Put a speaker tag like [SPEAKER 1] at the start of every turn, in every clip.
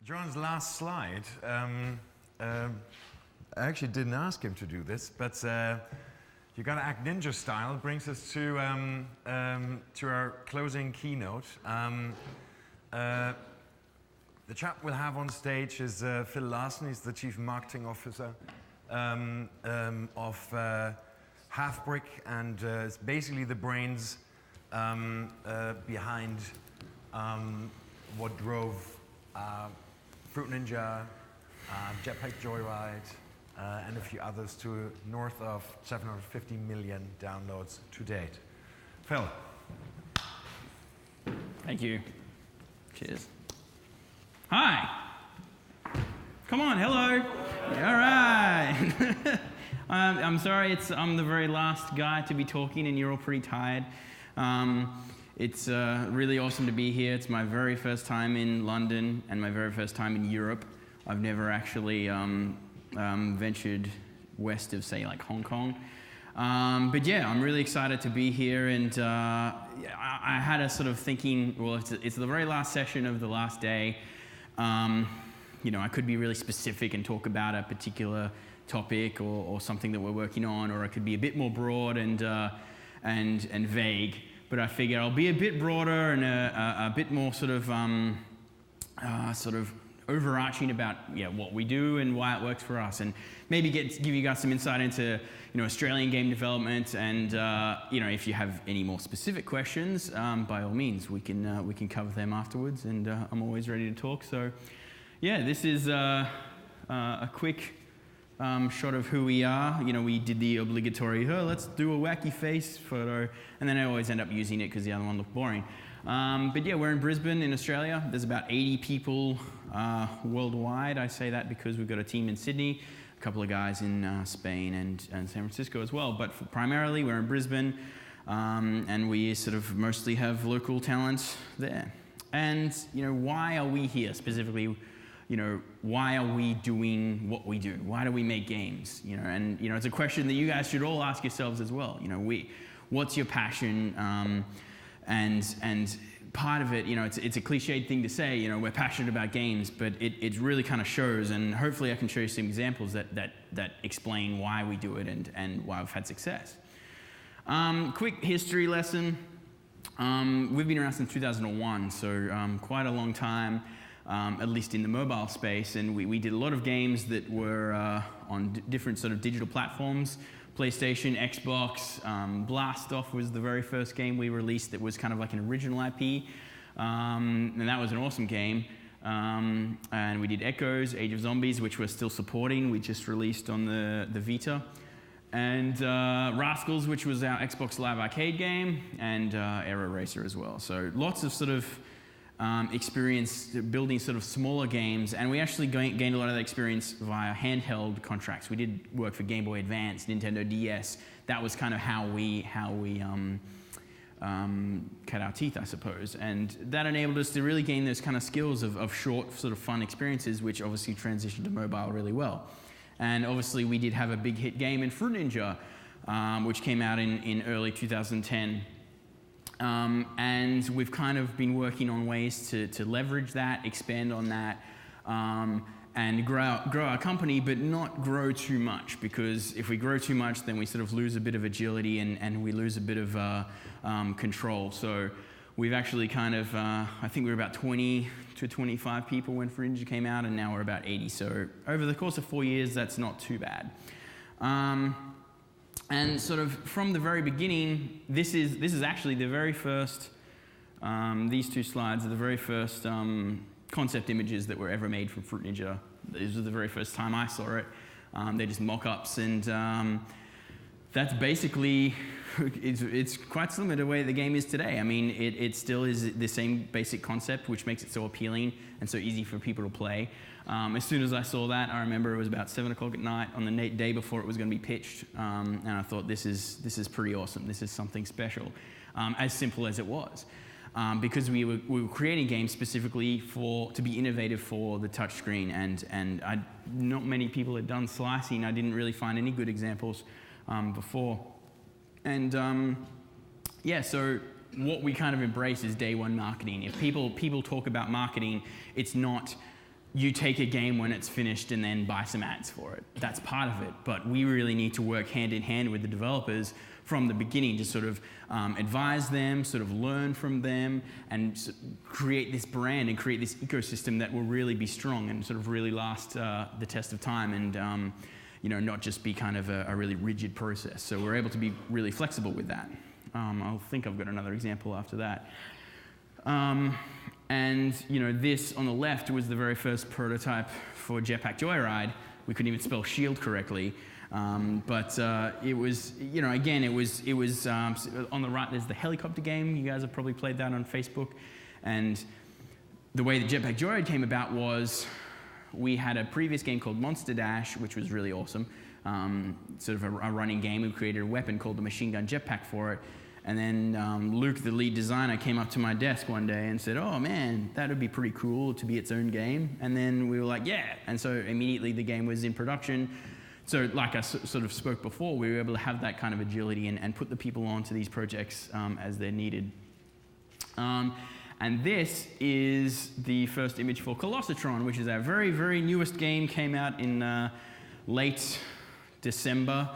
[SPEAKER 1] John's last slide, I actually didn't ask him to do this, but you gotta act ninja style brings us to our closing keynote. The chap we'll have on stage is Phil Larsen. He's the Chief Marketing Officer of Halfbrick, and is basically the brains behind what drove Fruit Ninja, Jetpack Joyride, and a few others to north of 750 million downloads to date. Phil.
[SPEAKER 2] Thank you. Cheers. Hi. Come on, hello. All right. I'm sorry, I'm the very last guy to be talking and you're all pretty tired. It's really awesome to be here. It's my very first time in London and my very first time in Europe. I've never actually ventured west of, say, like Hong Kong. But yeah, I'm really excited to be here, and I had a sort of thinking, well, it's the very last session of the last day. You know, I could be really specific and talk about a particular topic or something that we're working on, or I could be a bit more broad and vague. But I figure I'll be a bit broader and a bit more sort of overarching about what we do and why it works for us, and maybe give you guys some insight into Australian game development. And if you have any more specific questions, by all means we can cover them afterwards. And I'm always ready to talk. So yeah, this is a quick shot of who we are. We did the obligatory, let's do a wacky face photo, and then I always end up using it because the other one looked boring. But yeah, we're in Brisbane in Australia. There's about 80 people worldwide. I say that because we've got a team in Sydney, a couple of guys in Spain and San Francisco as well. But primarily we're in Brisbane, and we sort of mostly have local talent there. And why are we here specifically? Why are we doing what we do? Why do we make games? And it's a question that you guys should all ask yourselves as well. What's your passion? And part of it, it's a cliched thing to say, we're passionate about games, but it really kind of shows, and hopefully I can show you some examples that explain why we do it and why we've had success. Quick history lesson. We've been around since 2001, so quite a long time. At least in the mobile space, and we did a lot of games that were on different sort of digital platforms, PlayStation, Xbox. Blast Off was the very first game we released that was kind of like an original IP, and that was an awesome game. And we did Echoes, Age of Zombies, which we're still supporting. We just released on the Vita. And Rascals, which was our Xbox Live Arcade game, and Aero Racer as well. So lots of sort of experience building sort of smaller games, and we actually gained a lot of that experience via handheld contracts. We did work for Game Boy Advance, Nintendo DS. That was kind of how we cut our teeth, I suppose, and that enabled us to really gain those kind of skills of short, sort of fun experiences, which obviously transitioned to mobile really well. And obviously we did have a big hit game in Fruit Ninja, which came out in early 2010. And we've kind of been working on ways to leverage that, expand on that, and grow our company, but not grow too much, because if we grow too much, then we sort of lose a bit of agility and we lose a bit of control. So we've actually kind of, I think we were about 20 to 25 people when Fruit Ninja came out, and now we're about 80. So over the course of 4 years, that's not too bad. And sort of from the very beginning, this is actually the very first, these two slides are the very first concept images that were ever made from Fruit Ninja. This was the very first time I saw it. They're just mock-ups, and that's basically, it's quite similar to the way the game is today. I mean, it still is the same basic concept, which makes it so appealing and so easy for people to play. As soon as I saw that, I remember it was about 7 o'clock at night on the day before it was going to be pitched, and I thought, this is pretty awesome. This is something special, as simple as it was, because we were creating games specifically to be innovative for the touchscreen, and not many people had done slicing. I didn't really find any good examples before, and yeah, so what we kind of embrace is day one marketing. If people talk about marketing, it's not you take a game when it's finished and then buy some ads for it. That's part of it. But we really need to work hand in hand with the developers from the beginning to sort of advise them, sort of learn from them, and create this brand and create this ecosystem that will really be strong and sort of really last the test of time, and not just be kind of a really rigid process. So we're able to be really flexible with that. I think I've got another example after that. And this on the left was the very first prototype for Jetpack Joyride. We couldn't even spell shield correctly. But it was, again, it was on the right, there's the helicopter game. You guys have probably played that on Facebook. And the way the Jetpack Joyride came about was we had a previous game called Monster Dash, which was really awesome. Sort of a running game. We created a weapon called the machine gun jetpack for it. And then Luke, the lead designer, came up to my desk one day and said, "Oh man, that would be pretty cool to be its own game." And then we were like, "Yeah." And so immediately the game was in production. So like I sort of spoke before, we were able to have that kind of agility and put the people onto these projects as they're needed. And this is the first image for Colossatron, which is our very, very newest game. Came out in late December.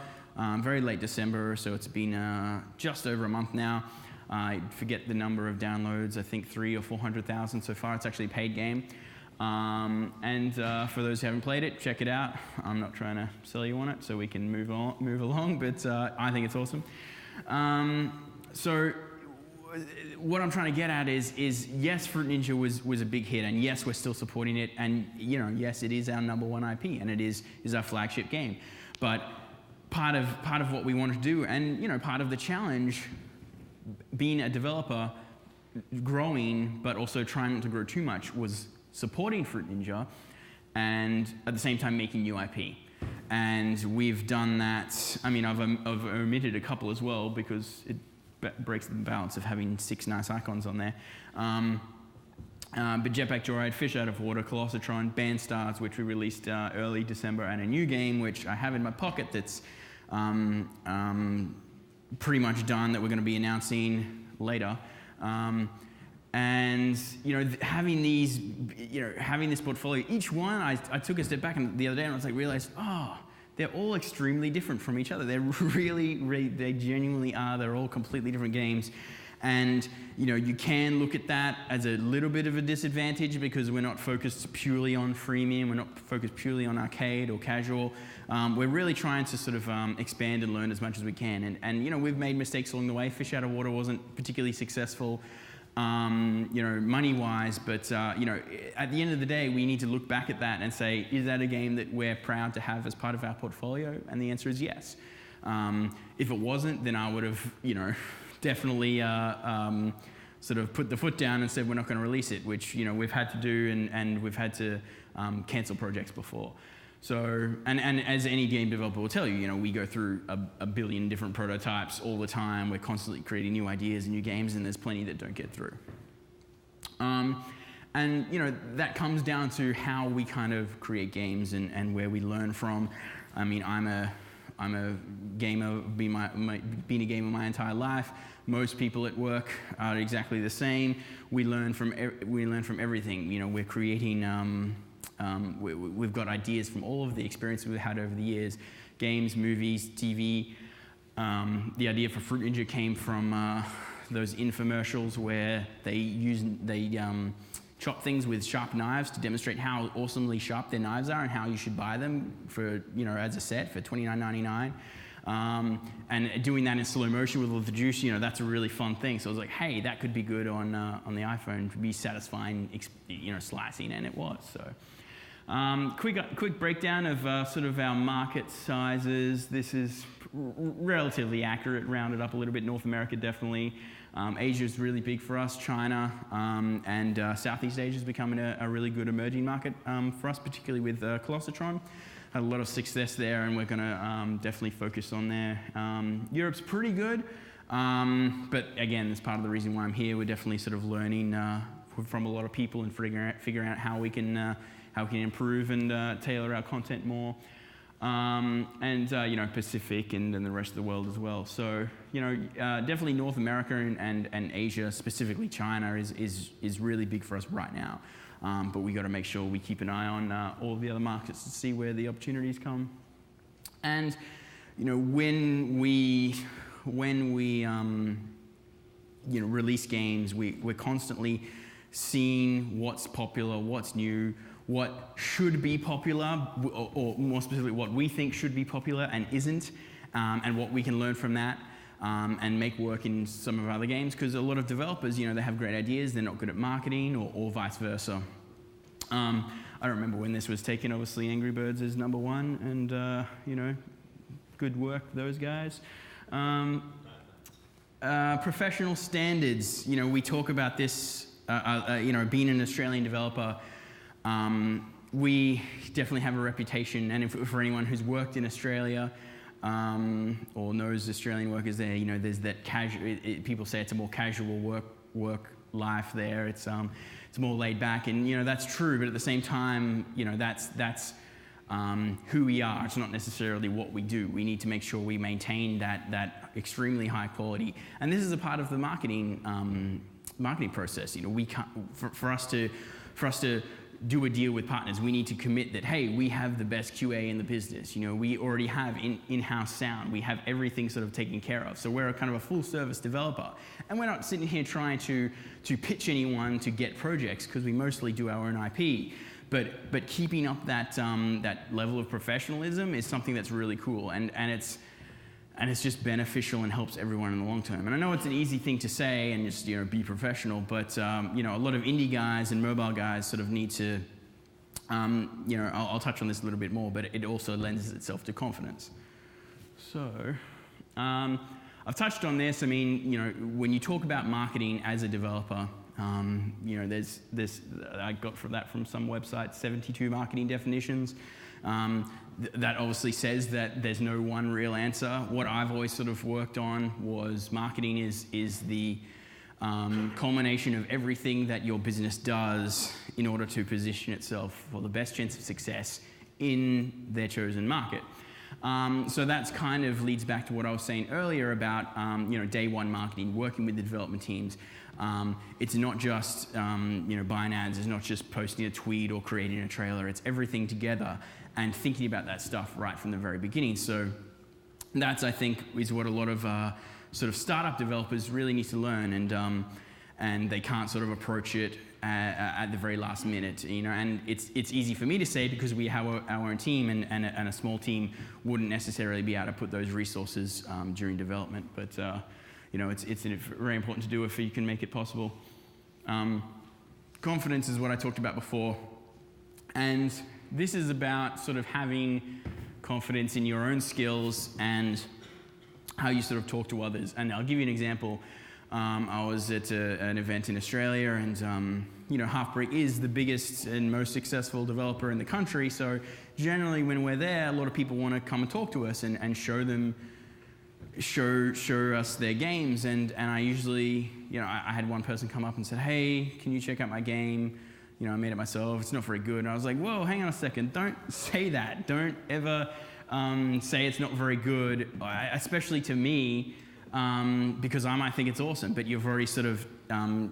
[SPEAKER 2] Very late December, so it's been just over a month now. I forget the number of downloads, I think 300,000 or 400,000 so far. It's actually a paid game. And for those who haven't played it, check it out. I'm not trying to sell you on it, so we can move along, but I think it's awesome. So what I'm trying to get at is yes, Fruit Ninja was a big hit, and yes, we're still supporting it, and yes, it is our #1 IP, and it is our flagship game. But part of what we want to do, and part of the challenge, being a developer, growing, but also trying not to grow too much, was supporting Fruit Ninja, and at the same time making new IP. And we've done that. I mean, I've omitted a couple as well because it breaks the balance of having 6 nice icons on there. But Jetpack Joyride, Fish Out of Water, Colossatron, Band Stars, which we released early December, and a new game which I have in my pocket that's pretty much done, that we're going to be announcing later. And having these, having this portfolio, each one, I took a step back the other day and I was like, realized, they're all extremely different from each other. They're they genuinely are. They're all completely different games. And you can look at that as a little bit of a disadvantage because we're not focused purely on freemium, we're not focused purely on arcade or casual. We're really trying to sort of expand and learn as much as we can. And we've made mistakes along the way. Fish Out of Water wasn't particularly successful, money-wise, but at the end of the day, we need to look back at that and say, is that a game that we're proud to have as part of our portfolio? And the answer is yes. If it wasn't, then I would have, definitely sort of put the foot down and said we're not going to release it, which we've had to do, and we've had to cancel projects before. So, and as any game developer will tell you, we go through a billion different prototypes all the time. We're constantly creating new ideas and new games, and there's plenty that don't get through. And that comes down to how we kind of create games and where we learn from. I mean, I'm a gamer, been a gamer my entire life. Most people at work are exactly the same. We learn from everything. We're creating. We've got ideas from all of the experiences we've had over the years, games, movies, TV. The idea for Fruit Ninja came from those infomercials where they chop things with sharp knives to demonstrate how awesomely sharp their knives are and how you should buy them for as a set for $29.99. And doing that in slow motion with all the juice, that's a really fun thing. So I was like, hey, that could be good on the iPhone, to be satisfying, slicing, and it was. So. Quick breakdown of sort of our market sizes. This is relatively accurate, rounded up a little bit. North America, definitely. Asia is really big for us. China and Southeast Asia is becoming a really good emerging market for us, particularly with Colossatron. Had a lot of success there, and we're going to definitely focus on there. Europe's pretty good, but again, that's part of the reason why I'm here. We're definitely sort of learning from a lot of people and figuring out how we can improve and tailor our content more. And Pacific and then the rest of the world as well. So definitely North America and Asia, specifically China, is really big for us right now. but we got to make sure we keep an eye on all the other markets to see where the opportunities come. And when we release games, we're constantly seeing what's popular, what's new, what should be popular, or more specifically, what we think should be popular and isn't, and what we can learn from that and make work in some of our other games. Because a lot of developers, they have great ideas, they're not good at marketing, or vice versa. I don't remember when this was taken. Obviously, Angry Birds is number one, and good work, those guys. Professional standards. We talk about this. Being an Australian developer, we definitely have a reputation, and for anyone who's worked in Australia or knows Australian workers there, there's that casual. People say it's a more casual work life there. It's more laid back, and that's true. But at the same time, that's who we are. It's not necessarily what we do. We need to make sure we maintain that extremely high quality, and this is a part of the marketing process. We can't, for us to do a deal with partners, we need to commit that, hey, we have the best QA in the business. We already have in-house sound. We have everything sort of taken care of. So we're a kind of a full-service developer, and we're not sitting here trying to pitch anyone to get projects, because we mostly do our own IP. But keeping up that level of professionalism is something that's really cool, and it's just beneficial and helps everyone in the long term. And I know it's an easy thing to say and just be professional, but a lot of indie guys and mobile guys sort of need to, I'll touch on this a little bit more, but it also lends itself to confidence. So I've touched on this. I mean, when you talk about marketing as a developer, there's this, I got that from some website, 72 marketing definitions. That obviously says that there's no one real answer. What I've always sort of worked on was marketing is the culmination of everything that your business does in order to position itself for the best chance of success in their chosen market. So that's kind of leads back to what I was saying earlier about day one marketing, working with the development teams. It's not just buying ads, it's not just posting a tweet or creating a trailer, it's everything together and thinking about that stuff right from the very beginning. So that's, I think, is what a lot of sort of startup developers really need to learn, and they can't sort of approach it at the very last minute, and it's easy for me to say because we have our own team, and a small team wouldn't necessarily be able to put those resources during development, but it's very important to do if you can make it possible. Confidence is what I talked about before, and this is about sort of having confidence in your own skills and how you sort of talk to others. And I'll give you an example. I was at an event in Australia, and Halfbrick is the biggest and most successful developer in the country. So generally, when we're there, a lot of people want to come and talk to us and show us their games. And I usually, I had one person come up and said, "Hey, can you check out my game? I made it myself. It's not very good." And I was like, "Whoa, hang on a second. Don't say that. Don't ever say it's not very good, especially to me, because I might think it's awesome, but you've already sort of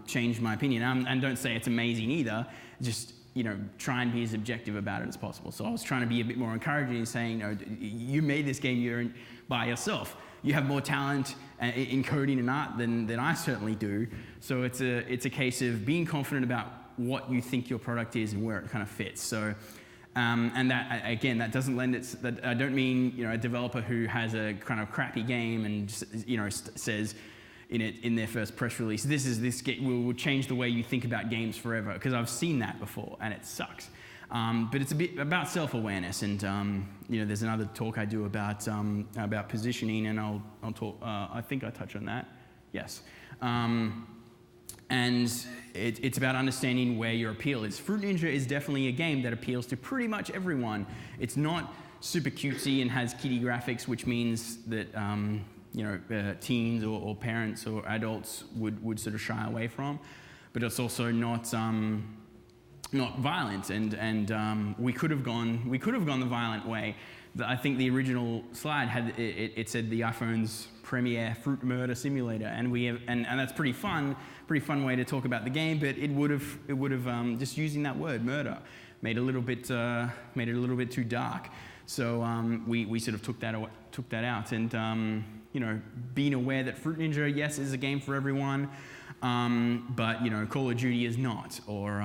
[SPEAKER 2] changed my opinion. And don't say it's amazing either. Just, try and be as objective about it as possible." So I was trying to be a bit more encouraging and saying, you made this game by yourself. You have more talent in coding and art than I certainly do. So it's a case of being confident about what you think your product is and where it kind of fits. So, and that, again, that doesn't lend it, that I don't mean, a developer who has a kind of crappy game and, says in their first press release, this game will change the way you think about games forever, because I've seen that before and it sucks. But it's a bit about self-awareness, and there's another talk I do about positioning, and I'll talk. I think I touch on that. Yes. And it's about understanding where your appeal is. Fruit Ninja is definitely a game that appeals to pretty much everyone. It's not super cutesy and has kiddie graphics, which means that teens or parents or adults would sort of shy away from. But it's also not not violent, and we could have gone the violent way. I think the original slide had it said the iPhone's premier fruit murder simulator, and that's pretty fun way to talk about the game. But it would have just using that word murder made it a little bit too dark. So we sort of took that out, and being aware that Fruit Ninja, yes, is a game for everyone, but Call of Duty is not, or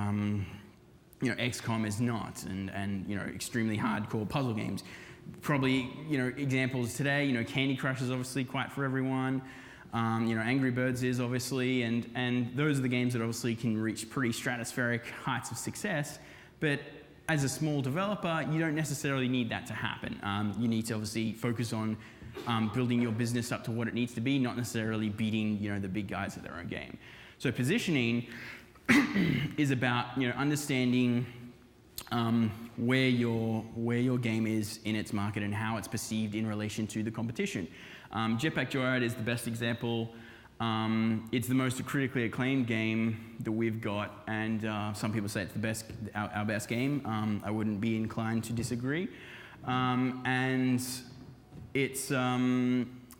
[SPEAKER 2] XCOM is not, and extremely hardcore puzzle games. Probably, examples today, Candy Crush is obviously quite for everyone. Angry Birds is obviously, and those are the games that obviously can reach pretty stratospheric heights of success. But as a small developer, you don't necessarily need that to happen. You need to obviously focus on building your business up to what it needs to be, not necessarily beating the big guys at their own game. So positioning is about understanding where your game is in its market and how it's perceived in relation to the competition. Jetpack Joyride is the best example. It's the most critically acclaimed game that we've got, and some people say it's our best game. I wouldn't be inclined to disagree. And it's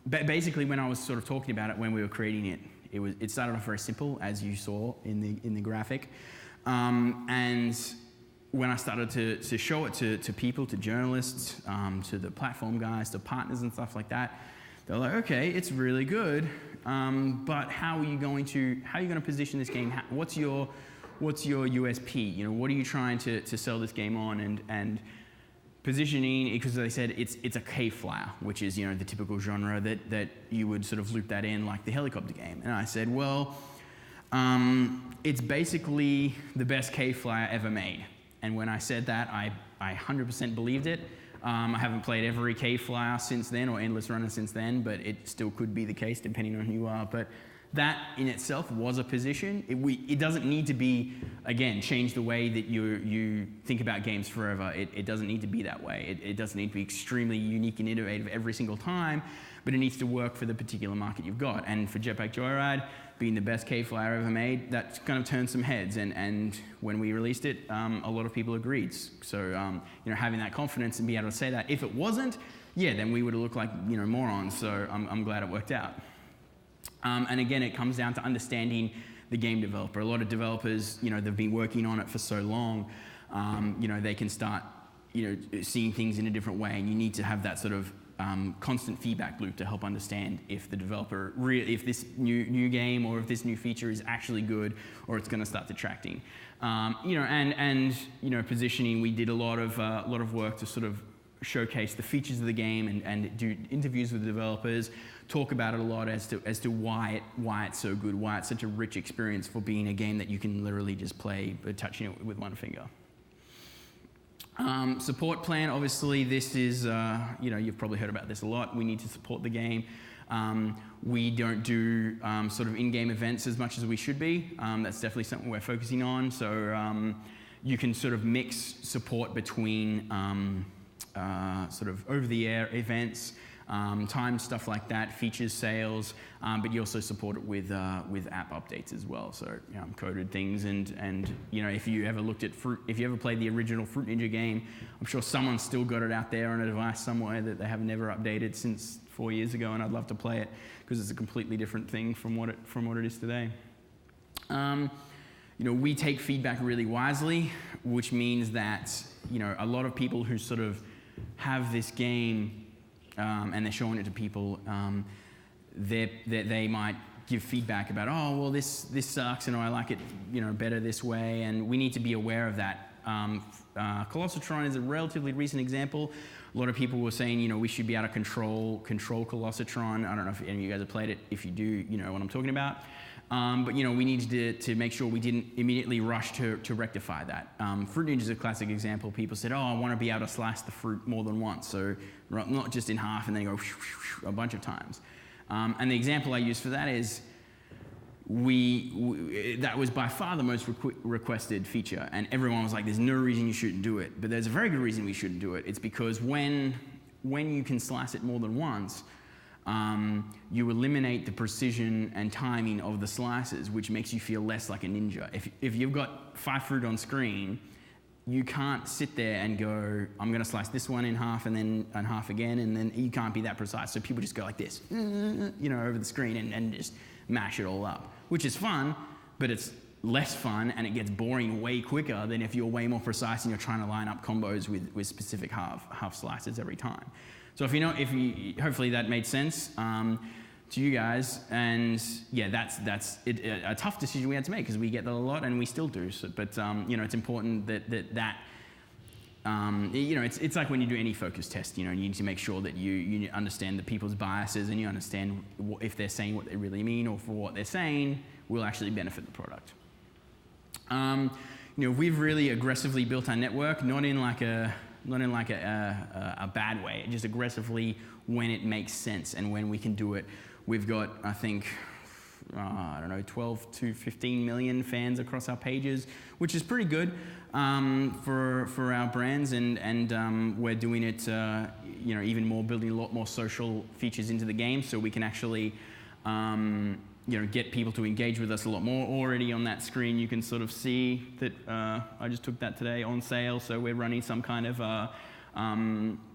[SPEAKER 2] basically, when I was sort of talking about it when we were creating it, it started off very simple, as you saw in the graphic, and when I started to show it to people, to journalists, to the platform guys, to partners and stuff like that, they're like, okay, it's really good, but how are you going to position this game? What's your USP? What are you trying to sell this game on? And positioning, because they said it's a K-flyer, which is the typical genre that you would sort of loop that in like the helicopter game. And I said, well, it's basically the best K-flyer ever made. And when I said that, I 100% believed it. I haven't played every K-flyer since then, or Endless Runner since then, but it still could be the case depending on who you are. But that in itself was a position. It doesn't need to be, again, change the way that you think about games forever. It doesn't need to be that way. It doesn't need to be extremely unique and innovative every single time, but it needs to work for the particular market you've got. And for Jetpack Joyride, being the best K-flyer ever made, that kind of turned some heads. And when we released it, a lot of people agreed. So having that confidence and being able to say that, if it wasn't, yeah, then we would have looked like morons. So I'm glad it worked out. And again, it comes down to understanding the game developer. A lot of developers, they've been working on it for so long, they can start, seeing things in a different way, and you need to have that sort of constant feedback loop to help understand if the developer, if this new game or if this new feature is actually good, or it's going to start detracting. Positioning. We did a lot of work to sort of showcase the features of the game and do interviews with the developers, talk about it a lot as to why it's so good, why it's such a rich experience for being a game that you can literally just play by touching it with one finger. Support plan, obviously this is, you've probably heard about this a lot. We need to support the game. We don't do sort of in-game events as much as we should be. That's definitely something we're focusing on. So you can sort of mix support between sort of over-the-air events, timed stuff like that, features, sales, but you also support it with app updates as well. So coded things, and if you ever played the original Fruit Ninja game, I'm sure someone's still got it out there on a device somewhere that they have never updated since 4 years ago, and I'd love to play it because it's a completely different thing from what it is today. We take feedback really wisely, which means that a lot of people who sort of have this game and they're showing it to people, they might give feedback about, oh, well, this sucks, and I like it, better this way, and we need to be aware of that. Colossatron is a relatively recent example. A lot of people were saying, we should be able to control Colossatron. I don't know if any of you guys have played it. If you do, you know what I'm talking about. But we needed to make sure we didn't immediately rush to rectify that. Fruit Ninja is a classic example. People said, oh, I want to be able to slice the fruit more than once, so not just in half and then go a bunch of times. And the example I use for that is that was by far the most requested feature, and everyone was like, there's no reason you shouldn't do it. But there's a very good reason we shouldn't do it. It's because when you can slice it more than once, you eliminate the precision and timing of the slices, which makes you feel less like a ninja. If you've got 5 fruit on screen, you can't sit there and go, I'm going to slice this one in half and then in half again, and then you can't be that precise. So people just go like this, over the screen and just mash it all up, which is fun, but it's less fun and it gets boring way quicker than if you're way more precise and you're trying to line up combos with specific half slices every time. So hopefully that made sense to you guys, and yeah, that's a tough decision we had to make because we get that a lot and we still do. So, but it's important that it's like when you do any focus test. You need to make sure that you understand the people's biases and you understand if they're saying what they really mean or for what they're saying will actually benefit the product. We've really aggressively built our network, not in like a bad way, just aggressively when it makes sense and when we can do it. We've got, I think, 12 to 15 million fans across our pages, which is pretty good for our brands, and we're doing it, even more, building a lot more social features into the game, so we can actually, get people to engage with us a lot more. Already on that screen, you can sort of see that I just took that today on sale, so we're running some kind of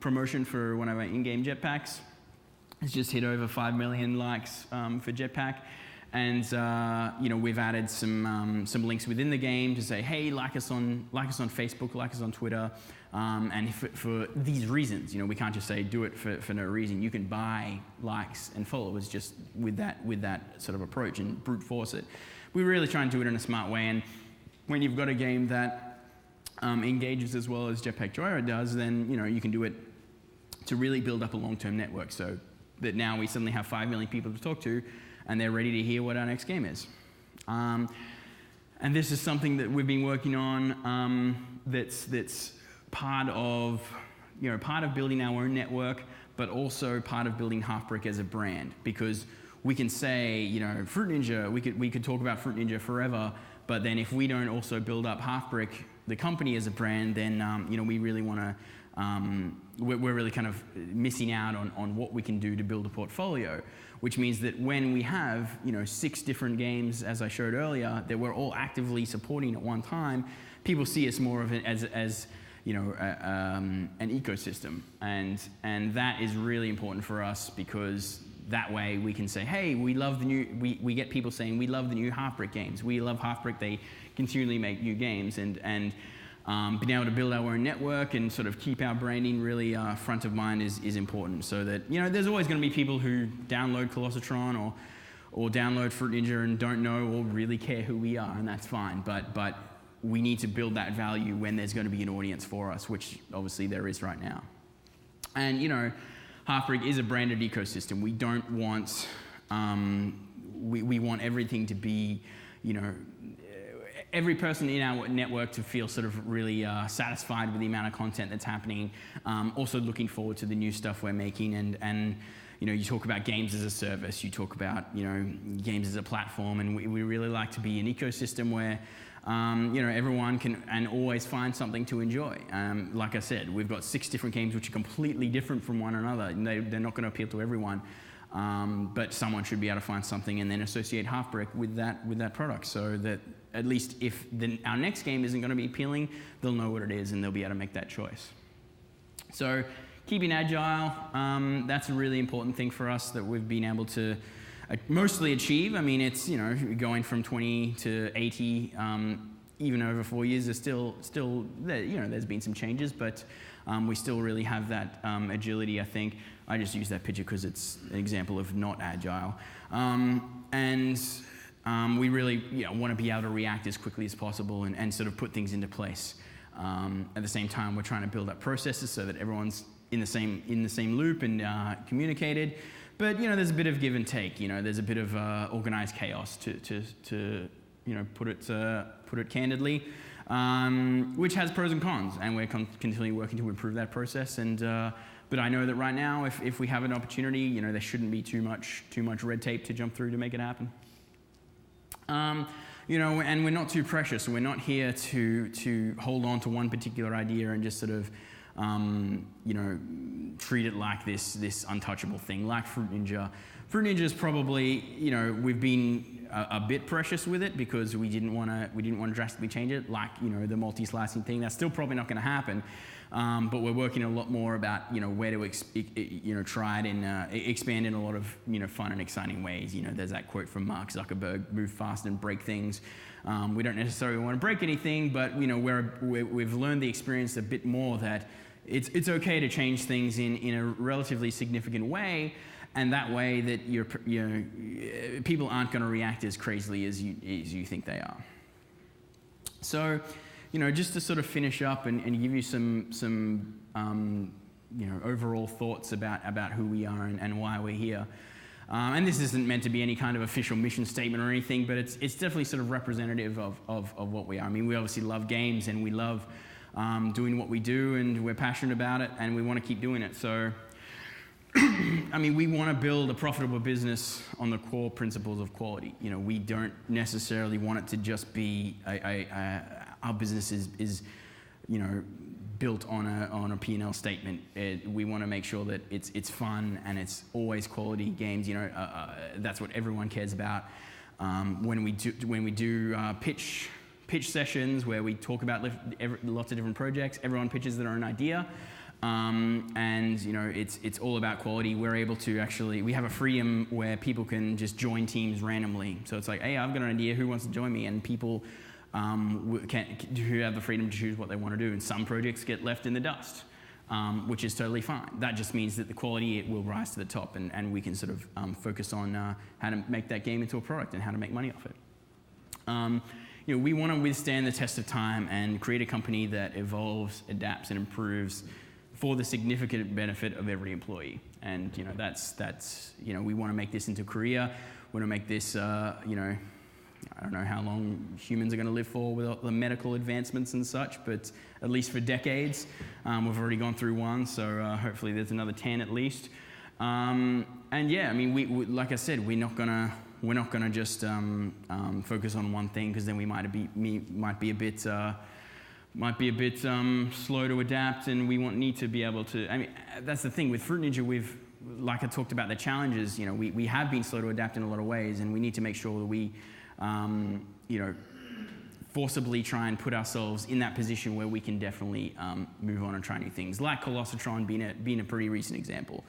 [SPEAKER 2] promotion for one of our in-game jetpacks. It's just hit over 5 million likes for jetpack. And we've added some links within the game to say, hey, like us on Facebook, like us on Twitter, and for these reasons. We can't just say do it for no reason. You can buy likes and followers just with that sort of approach and brute force it. We really try and do it in a smart way. And when you've got a game that engages as well as Jetpack Joyride does, then you can do it to really build up a long-term network. So that now we suddenly have 5 million people to talk to, and they're ready to hear what our next game is. And this is something that we've been working on that's part of building our own network, but also part of building Halfbrick as a brand. Because we can say, Fruit Ninja, we could talk about Fruit Ninja forever, but then if we don't also build up Halfbrick, the company, as a brand, then we really want to. We're really kind of missing out on what we can do to build a portfolio, which means that when we have 6 different games, as I showed earlier, that we're all actively supporting at one time, people see us more of it as an ecosystem, and that is really important for us, because that way we can say, hey, we love the new. We get people saying we love the new Halfbrick games. We love Halfbrick. They continually make new games, and being able to build our own network and sort of keep our branding really front of mind is important, so that there's always going to be people who download Colossatron or download Fruit Ninja and don't know or really care who we are, and that's fine. But we need to build that value when there's going to be an audience for us, which obviously there is right now. And Halfbrick is a branded ecosystem. We don't want we want everything to be every person in our network to feel sort of really satisfied with the amount of content that's happening. Also looking forward to the new stuff we're making, and you talk about games as a service, you talk about games as a platform, and we really like to be an ecosystem where everyone can and always find something to enjoy. Like I said, we've got 6 different games which are completely different from one another, and they're not going to appeal to everyone. But someone should be able to find something and then associate Halfbrick with that product, so that at least if our next game isn't going to be appealing, they'll know what it is and they'll be able to make that choice. So keeping agile, that's a really important thing for us that we've been able to mostly achieve. I mean, it's going from 20 to 80, even over 4 years. There's still there's been some changes, but we still really have that agility. I think I just use that picture because it's an example of not agile, and we really want to be able to react as quickly as possible and sort of put things into place. At the same time, we're trying to build up processes so that everyone's in the same loop and communicated. But there's a bit of give and take. There's a bit of organized chaos to put it candidly, which has pros and cons, and we're continually working to improve that process. And but I know that right now, if we have an opportunity, there shouldn't be too much red tape to jump through to make it happen. And we're not too precious. We're not here to hold on to one particular idea and just sort of you know, treat it like this untouchable thing, like Fruit Ninja. Fruit Ninja is probably, you know, we've been a bit precious with it because we didn't want to drastically change it, like, you know, the multi-slicing thing. That's still probably not going to happen. But we're working a lot more about, you know, where to try it and expand in a lot of, you know, fun and exciting ways. You know, there's that quote from Mark Zuckerberg: "Move fast and break things." We don't necessarily want to break anything, but, you know, we've learned the experience a bit more that it's okay to change things in a relatively significant way, and that way that people aren't going to react as crazily as you think they are. So, you know, just to sort of finish up and give you some you know, overall thoughts about who we are and why we're here. And this isn't meant to be any kind of official mission statement or anything, but it's definitely sort of representative of what we are. I mean, we obviously love games and we love doing what we do, and we're passionate about it, and we want to keep doing it. So, I mean, we want to build a profitable business on the core principles of quality. You know, we don't necessarily want it to just be our business is, you know, built on a P&L statement. We want to make sure that it's fun and it's always quality games. You know, that's what everyone cares about. When we do pitch sessions where we talk about lots of different projects, everyone pitches their own idea. And, you know, it's all about quality. We're able to we have a freedom where people can just join teams randomly. So it's like, hey, I've got an idea, who wants to join me? And people who have the freedom to choose what they want to do. And some projects get left in the dust, which is totally fine. That just means that the quality will rise to the top, and we can sort of focus on how to make that game into a product and how to make money off it. You know, we want to withstand the test of time and create a company that evolves, adapts, and improves for the significant benefit of every employee. And, you know, that's you know, we want to make this into a career. We want to make this, you know, I don't know how long humans are going to live for with all the medical advancements and such, but at least for decades. We've already gone through one, so hopefully there's another 10 at least. And yeah, I mean, we like I said, we're not gonna just focus on one thing, because then we might be a bit slow to adapt, and we need to be able to. I mean, that's the thing with Fruit Ninja. Like I talked about the challenges. You know, we have been slow to adapt in a lot of ways, and we need to make sure that we, you know, forcibly try and put ourselves in that position where we can definitely move on and try new things. Like Colossatron being a pretty recent example.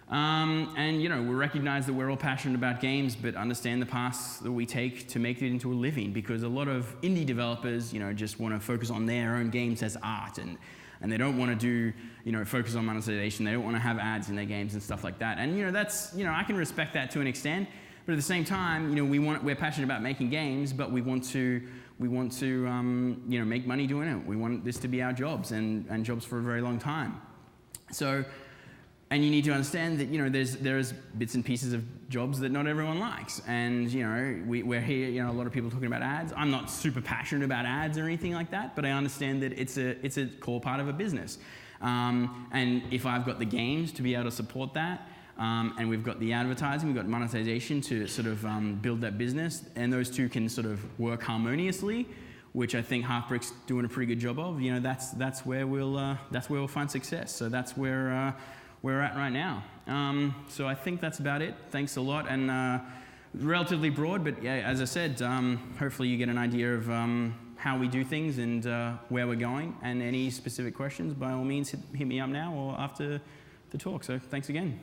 [SPEAKER 2] And, you know, we recognize that we're all passionate about games, but understand the paths that we take to make it into a living, because a lot of indie developers, you know, just want to focus on their own games as art, and they don't want to do, you know, focus on monetization. They don't want to have ads in their games and stuff like that. And, you know, that's, you know, I can respect that to an extent, but at the same time, you know, we're passionate about making games, but we want to you know, make money doing it. We want this to be our jobs and jobs for a very long time. So, and you need to understand that, you know, there's bits and pieces of jobs that not everyone likes. And, you know, we're here, you know, a lot of people talking about ads. I'm not super passionate about ads or anything like that, but I understand that it's a core part of a business. And if I've got the games to be able to support that, and we've got the advertising, we've got monetization to sort of build that business, and those two can sort of work harmoniously, which I think Halfbrick's doing a pretty good job of. You know, that's where we'll find success. So that's where we're at right now. So I think that's about it. Thanks a lot, and relatively broad, but yeah, as I said, hopefully you get an idea of how we do things and where we're going. And any specific questions, by all means, hit me up now or after the talk. So thanks again.